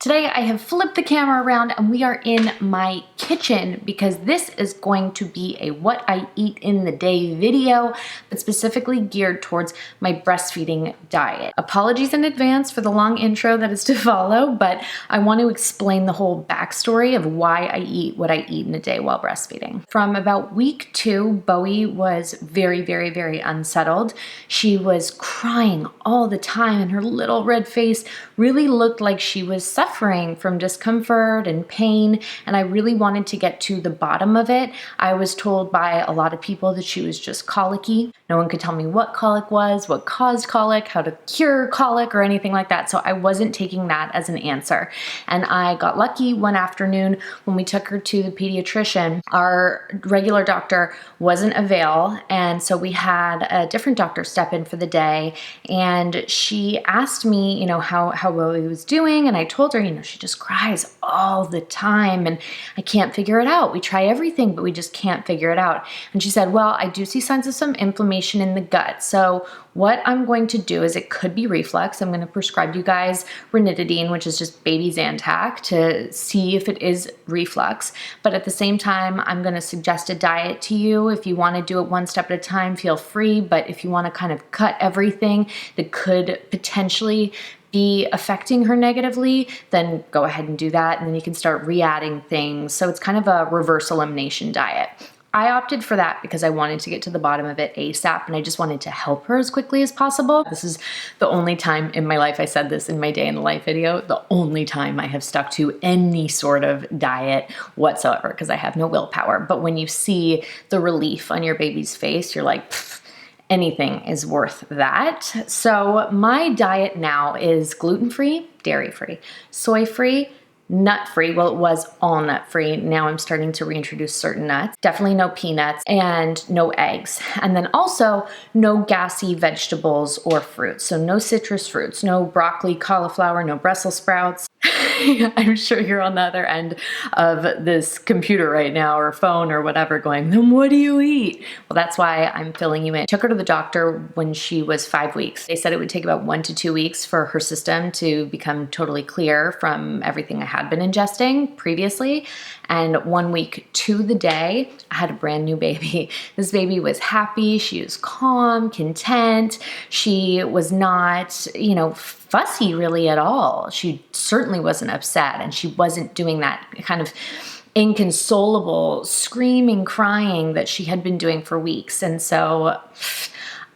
Today I have flipped the camera around and we are in my kitchen because this is going to be a what I eat in the day video, but specifically geared towards my breastfeeding diet. Apologies in advance for the long intro that is to follow, but I want to explain the whole backstory of why I eat what I eat in a day while breastfeeding. From about week 2, Bowie was very unsettled. She was crying all the time and her little red face really looked like she was suffering from discomfort and pain, and I really wanted to get to the bottom of it. I was told by a lot of people that she was just colicky. No one could tell me what colic was, what caused colic, how to cure colic, or anything like that, so I wasn't taking that as an answer. And I got lucky one afternoon when we took her to the pediatrician. Our regular doctor wasn't available, and so we had a different doctor step in for the day, and she asked me, how Bowie was doing, and I told her, she just cries all the time and I can't figure it out. We try everything, but we just can't figure it out. And she said, well, I do see signs of some inflammation in the gut. So what I'm going to do is, it could be reflux. I'm going to prescribe you guys ranitidine, which is just baby Zantac, to see if it is reflux. But at the same time, I'm going to suggest a diet to you. If you want to do it one step at a time, feel free. But if you want to kind of cut everything that could potentially be affecting her negatively, then go ahead and do that. And then you can start re-adding things. So it's kind of a reverse elimination diet. I opted for that because I wanted to get to the bottom of it ASAP, and I just wanted to help her as quickly as possible. This is the only time in my life, I said this in my day in the life video, the only time I have stuck to any sort of diet whatsoever because I have no willpower. But when you see the relief on your baby's face, you're like, anything is worth that. So my diet now is gluten-free, dairy-free, soy-free, nut-free. Well, it was all nut-free. Now I'm starting to reintroduce certain nuts. Definitely no peanuts and no eggs. And then also no gassy vegetables or fruits. So no citrus fruits, no broccoli, cauliflower, no Brussels sprouts. I'm sure you're on the other end of this computer right now or phone or whatever going, then what do you eat? Well, that's why I'm filling you in. Took her to the doctor when she was 5 weeks. They said it would take about 1 to 2 weeks for her system to become totally clear from everything I had been ingesting previously. And 1 week to the day, I had a brand new baby. This baby was happy. She was calm, content. She was not, fussy really at all. She certainly wasn't upset, and she wasn't doing that kind of inconsolable screaming, crying that she had been doing for weeks. And so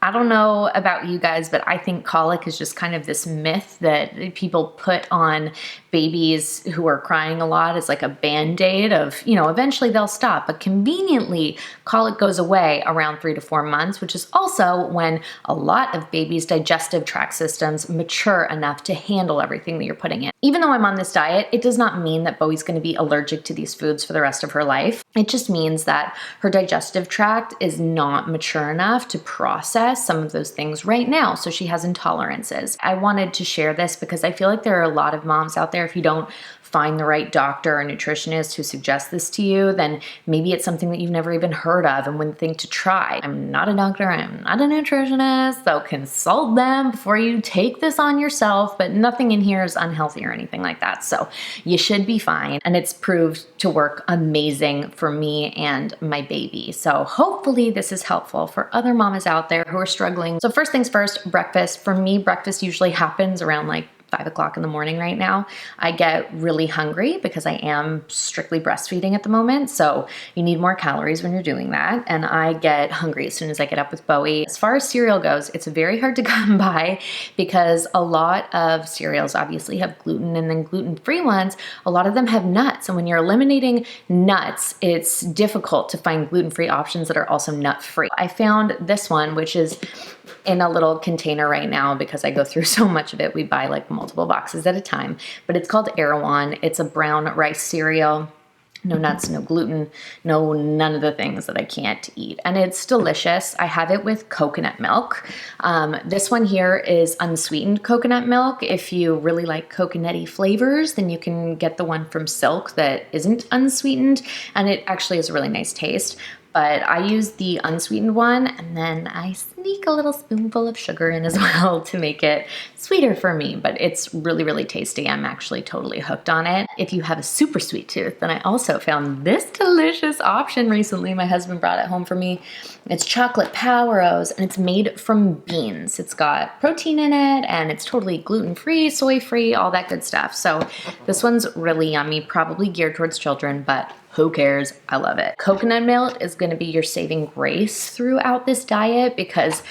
I don't know about you guys, but I think colic is just kind of this myth that people put on babies who are crying a lot as like a band-aid of, eventually they'll stop. But conveniently, colic goes away around 3 to 4 months, which is also when a lot of babies' digestive tract systems mature enough to handle everything that you're putting in. Even though I'm on this diet, it does not mean that Bowie's going to be allergic to these foods for the rest of her life. It just means that her digestive tract is not mature enough to process some of those things right now, so she has intolerances. I wanted to share this because I feel like there are a lot of moms out there, if you don't find the right doctor or nutritionist who suggests this to you, then maybe it's something that you've never even heard of and wouldn't think to try. I'm not a doctor, I'm not a nutritionist, so consult them before you take this on yourself, but nothing in here is unhealthy or anything like that. So you should be fine. And it's proved to work amazing for me and my baby. So hopefully this is helpful for other mamas out there who are struggling. So first things first, breakfast. For me, breakfast usually happens around like 5 o'clock in the morning right now. I get really hungry because I am strictly breastfeeding at the moment. So you need more calories when you're doing that. And I get hungry as soon as I get up with Bowie. As far as cereal goes, it's very hard to come by because a lot of cereals obviously have gluten, and then gluten-free ones, a lot of them have nuts. And when you're eliminating nuts, it's difficult to find gluten-free options that are also nut-free. I found this one, which is in a little container right now because I go through so much of it. We buy like multiple boxes at a time, but it's called Erewhon. It's a brown rice cereal. No nuts, no gluten, none of the things that I can't eat. And it's delicious. I have it with coconut milk. This one here is unsweetened coconut milk. If you really like coconutty flavors, then you can get the one from Silk that isn't unsweetened. And it actually has a really nice taste. but I use the unsweetened one, and then I sneak a little spoonful of sugar in as well to make it sweeter for me, but it's really, really tasty. I'm actually totally hooked on it. If you have a super sweet tooth, then I also found this delicious option recently. My husband brought it home for me. It's chocolate Power-O's, and it's made from beans. It's got protein in it, and it's totally gluten-free, soy-free, all that good stuff. So this one's really yummy, probably geared towards children, but who cares? I love it. Coconut milk is gonna be your saving grace throughout this diet because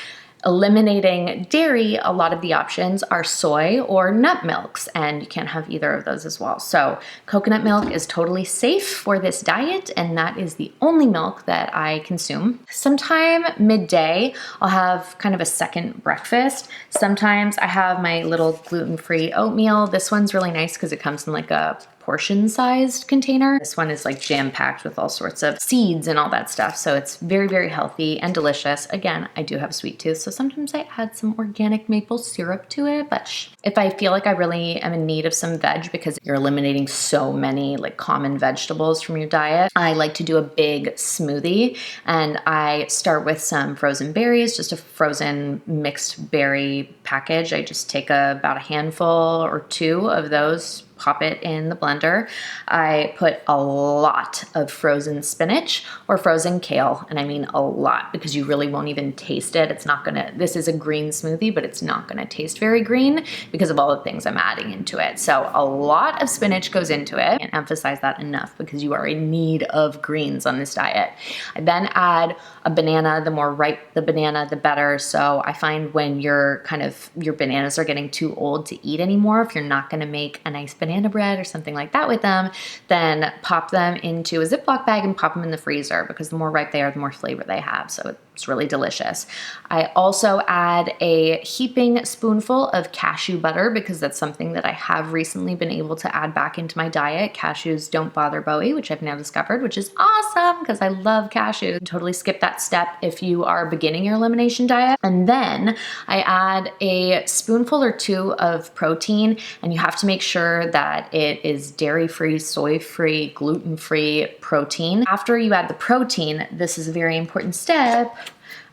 eliminating dairy, a lot of the options are soy or nut milks, and you can't have either of those as well. So coconut milk is totally safe for this diet, and that is the only milk that I consume. Sometime midday, I'll have kind of a second breakfast. Sometimes I have my little gluten-free oatmeal. This one's really nice because it comes in like a portion-sized container. This one is like jam-packed with all sorts of seeds and all that stuff. So it's very, very healthy and delicious. Again, I do have a sweet tooth, so sometimes I add some organic maple syrup to it. But if I feel like I really am in need of some veg because you're eliminating so many like common vegetables from your diet, I like to do a big smoothie. And I start with some frozen berries, just a frozen mixed berry package. I just take about a handful or two of those, pop it in the blender. I put a lot of frozen spinach or frozen kale, and I mean a lot because you really won't even taste it. It's not gonna, this is a green smoothie, but it's not gonna taste very green because of all the things I'm adding into it. So a lot of spinach goes into it. I can't emphasize that enough because you are in need of greens on this diet. I then add a banana. The more ripe the banana, the better. So I find when your bananas are getting too old to eat anymore, if you're not gonna make a nice banana bread or something like that with them, then pop them into a Ziploc bag and pop them in the freezer because the more ripe they are, the more flavor they have. So it's really delicious. I also add a heaping spoonful of cashew butter because that's something that I have recently been able to add back into my diet. Cashews don't bother Bowie, which I've now discovered, which is awesome because I love cashews. Totally skip that step if you are beginning your elimination diet. And then I add a spoonful or two of protein, and you have to make sure that it is dairy-free, soy-free, gluten-free protein. After you add the protein, this is a very important step.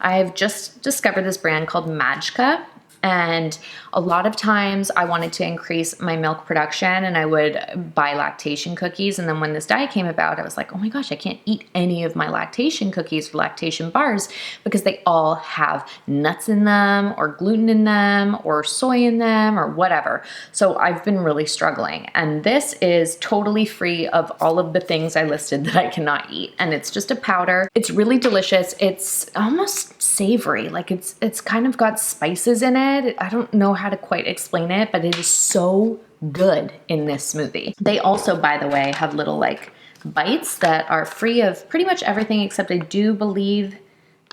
I've just discovered this brand called Majka, and a lot of times I wanted to increase my milk production and I would buy lactation cookies. And then when this diet came about, I was like, oh my gosh, I can't eat any of my lactation cookies or lactation bars because they all have nuts in them or gluten in them or soy in them or whatever. So I've been really struggling. And this is totally free of all of the things I listed that I cannot eat. And it's just a powder. It's really delicious. It's almost savory. Like it's kind of got spices in it. I don't know how to quite explain it, but it is so good in this smoothie. They also, by the way, have little like bites that are free of pretty much everything except I do believe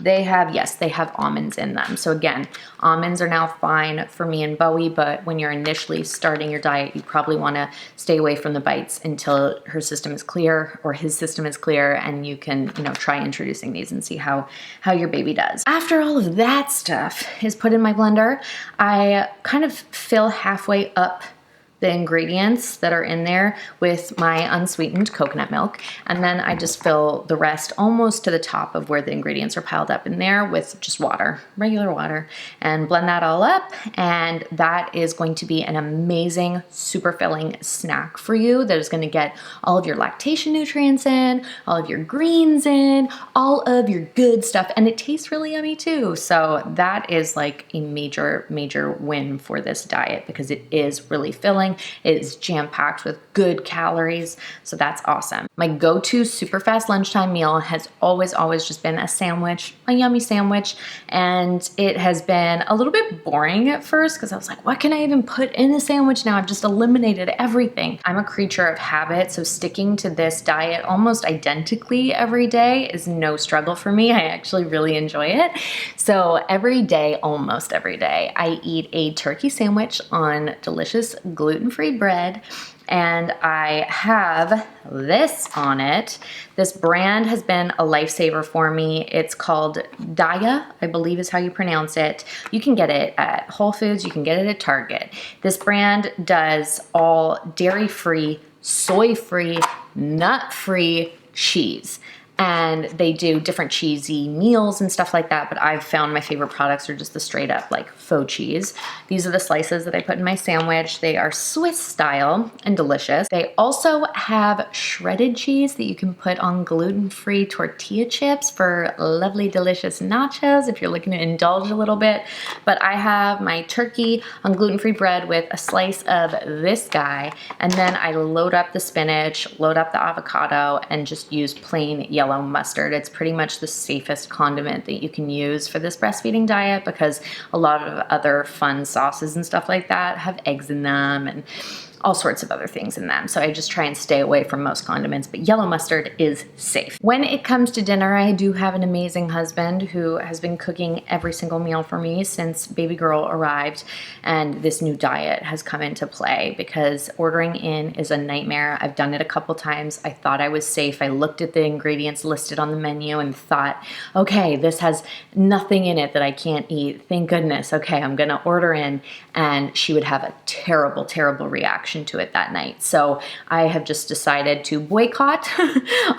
they have, yes, they have almonds in them. So again, almonds are now fine for me and Bowie, but when you're initially starting your diet, you probably wanna stay away from the bites until her system is clear or his system is clear, and you can, try introducing these and see how your baby does. After all of that stuff is put in my blender, I kind of fill halfway up the ingredients that are in there with my unsweetened coconut milk. And then I just fill the rest almost to the top of where the ingredients are piled up in there with just water, regular water, and blend that all up. And that is going to be an amazing, super filling snack for you that is gonna get all of your lactation nutrients in, all of your greens in, all of your good stuff. And it tastes really yummy too. So that is like a major, major win for this diet because it is really filling. It is jam-packed with good calories, so that's awesome. My go-to super fast lunchtime meal has always just been a sandwich, a yummy sandwich, and it has been a little bit boring at first because I was like, what can I even put in a sandwich now? I've just eliminated everything. I'm a creature of habit, so sticking to this diet almost identically every day is no struggle for me. I actually really enjoy it. So every day, almost every day, I eat a turkey sandwich on delicious gluten-free bread, and I have this on it. This brand has been a lifesaver for me. It's called Daya, I believe is how you pronounce it. You can get it at Whole Foods, you can get it at Target. This brand does all dairy-free, soy-free, nut-free cheese. and they do different cheesy meals and stuff like that, but I've found my favorite products are just the straight up like faux cheese. These are the slices that I put in my sandwich. They are Swiss style and delicious. They also have shredded cheese that you can put on gluten-free tortilla chips for lovely, delicious nachos if you're looking to indulge a little bit. But I have my turkey on gluten-free bread with a slice of this guy, and then I load up the spinach, load up the avocado, and just use plain yellow mustard. It's pretty much the safest condiment that you can use for this breastfeeding diet because a lot of other fun sauces and stuff like that have eggs in them and all sorts of other things in them. So I just try and stay away from most condiments, but yellow mustard is safe. When it comes to dinner, I do have an amazing husband who has been cooking every single meal for me since baby girl arrived, and this new diet has come into play because ordering in is a nightmare. I've done it a couple times. I thought I was safe. I looked at the ingredients listed on the menu and thought, okay, this has nothing in it that I can't eat. Thank goodness. Okay, I'm gonna order in, and she would have a terrible, terrible reaction to it that night. So I have just decided to boycott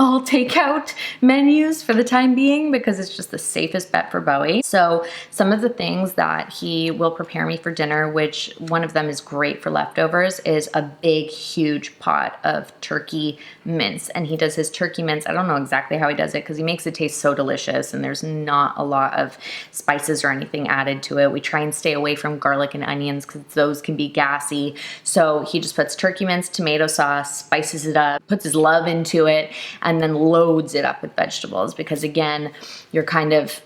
all takeout menus for the time being because it's just the safest bet for Bowie. So some of the things that he will prepare me for dinner, which one of them is great for leftovers, is a big, huge pot of turkey mince. And he does his turkey mince. I don't know exactly how he does it because he makes it taste so delicious and there's not a lot of spices or anything added to it. We try and stay away from garlic and onions because those can be gassy. So he just puts turkey mince, tomato sauce, spices it up, puts his love into it, and then loads it up with vegetables because again, you're kind of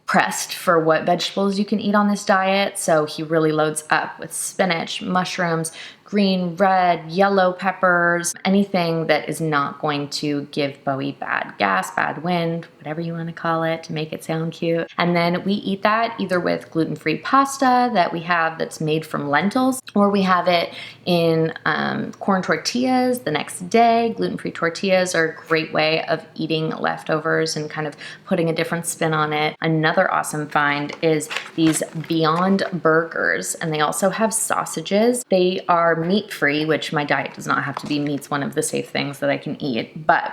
pressed for what vegetables you can eat on this diet. So he really loads up with spinach, mushrooms, green, red, yellow peppers, anything that is not going to give Bowie bad gas, bad wind, whatever you want to call it to make it sound cute. And then we eat that either with gluten-free pasta that we have that's made from lentils, or we have it in corn tortillas the next day. Gluten-free tortillas are a great way of eating leftovers and kind of putting a different spin on it. Another awesome find is these Beyond burgers, and they also have sausages. They are meat-free, which my diet does not have to be. Meat's one of the safe things that I can eat, but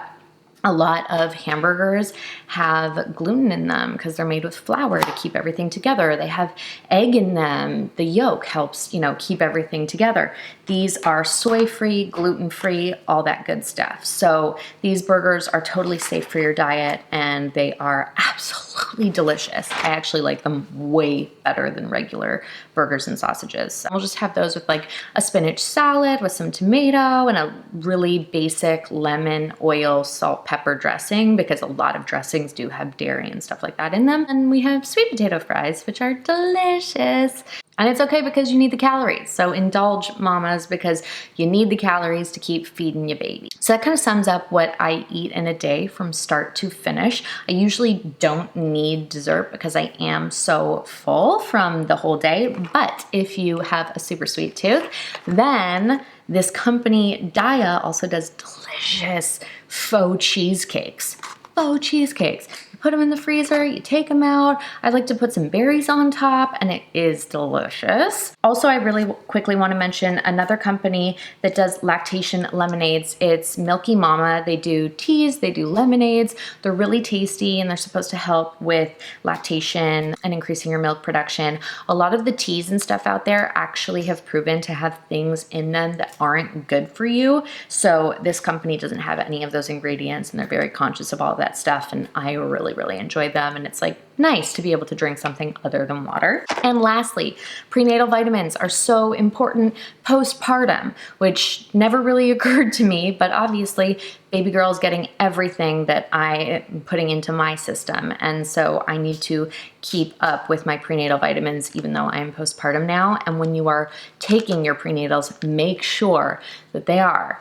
a lot of hamburgers have gluten in them because they're made with flour to keep everything together. They have egg in them. The yolk helps, keep everything together. These are soy-free, gluten-free, all that good stuff. So these burgers are totally safe for your diet and they are absolutely delicious. I actually like them way better than regular burgers and sausages. I'll just have those with like a spinach salad with some tomato and a really basic lemon, oil, salt, pepper dressing because a lot of dressings do have dairy and stuff like that in them. And we have sweet potato fries, which are delicious. And it's okay because you need the calories. So indulge mamas because you need the calories to keep feeding your baby. So that kind of sums up what I eat in a day from start to finish. I usually don't need dessert because I am so full from the whole day. But if you have a super sweet tooth, then this company Daya also does delicious faux cheesecakes. Faux cheesecakes. Put them in the freezer, you take them out. I like to put some berries on top and it is delicious. Also, I really quickly want to mention another company that does lactation lemonades. It's Milky Mama. They do teas, they do lemonades. They're really tasty and they're supposed to help with lactation and increasing your milk production. A lot of the teas and stuff out there actually have proven to have things in them that aren't good for you. So this company doesn't have any of those ingredients and they're very conscious of all of that stuff, and I really enjoy them, and it's like nice to be able to drink something other than water. And lastly, prenatal vitamins are so important postpartum, which never really occurred to me, but obviously baby girl is getting everything that I am putting into my system, and so I need to keep up with my prenatal vitamins even though I am postpartum now. And when you are taking your prenatals, make sure that they are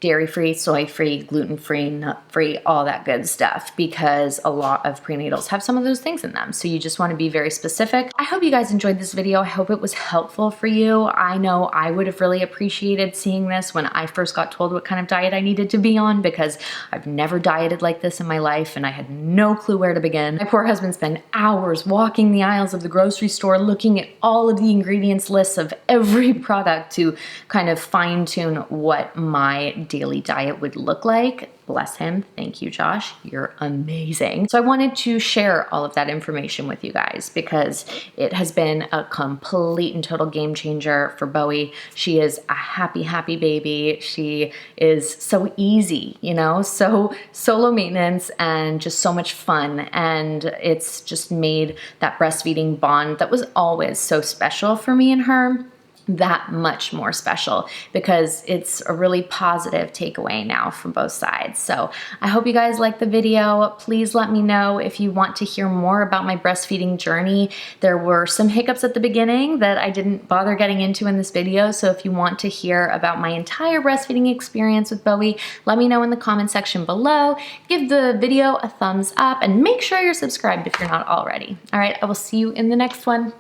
dairy-free, soy-free, gluten-free, nut-free, all that good stuff, because a lot of prenatals have some of those things in them. So you just want to be very specific. I hope you guys enjoyed this video. I hope it was helpful for you. I know I would have really appreciated seeing this when I first got told what kind of diet I needed to be on, because I've never dieted like this in my life and I had no clue where to begin. My poor husband spent hours walking the aisles of the grocery store looking at all of the ingredients lists of every product to kind of fine-tune what my daily diet would look like. Bless him. Thank you, Josh. You're amazing. So I wanted to share all of that information with you guys because it has been a complete and total game changer for Bowie. She is a happy, happy baby. She is so easy, you know, so solo maintenance and just so much fun. And it's just made that breastfeeding bond that was always so special for me and her that much more special because it's a really positive takeaway now from both sides. So I hope you guys like the video. Please let me know if you want to hear more about my breastfeeding journey. There were some hiccups at the beginning that I didn't bother getting into in this video. So if you want to hear about my entire breastfeeding experience with Bowie, let me know in the comment section below. Give the video a thumbs up and make sure you're subscribed if you're not already. All right, I will see you in the next one.